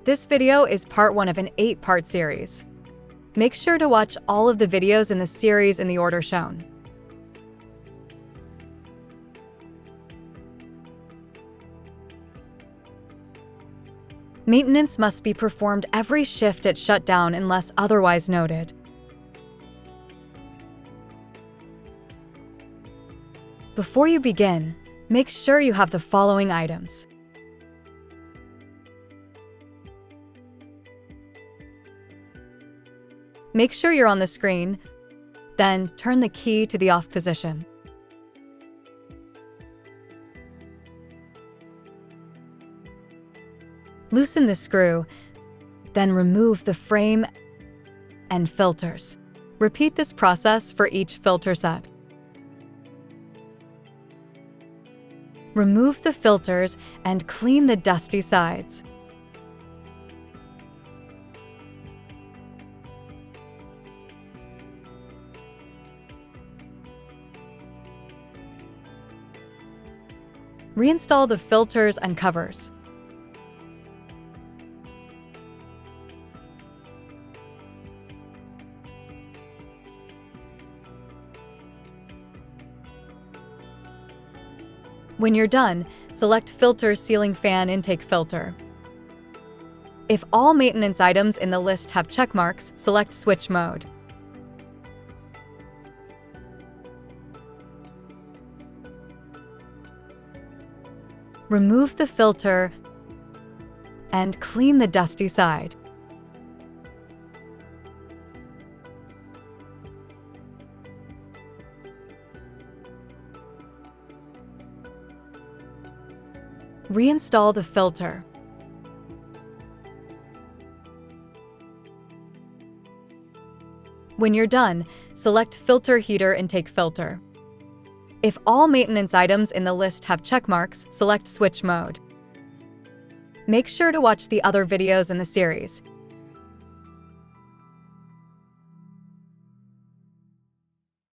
This video is part 1 of an 8-part series. Make sure to watch all of the videos in the series in the order shown. Maintenance must be performed every shift at shutdown unless otherwise noted. Before you begin, make sure you have the following items. Make sure you're on the screen, then turn the key to the off position. Loosen the screw, then remove the frame and filters. Repeat this process for each filter set. Remove the filters and clean the dusty sides. Reinstall the filters and covers. When you're done, select Filter Ceiling Fan Intake Filter. If all maintenance items in the list have check marks, select Switch Mode. Remove the filter and clean the dusty side. Reinstall the filter. When you're done, select Filter Heater Intake Filter. If all maintenance items in the list have check marks, select Switch Mode. Make sure to watch the other videos in the series.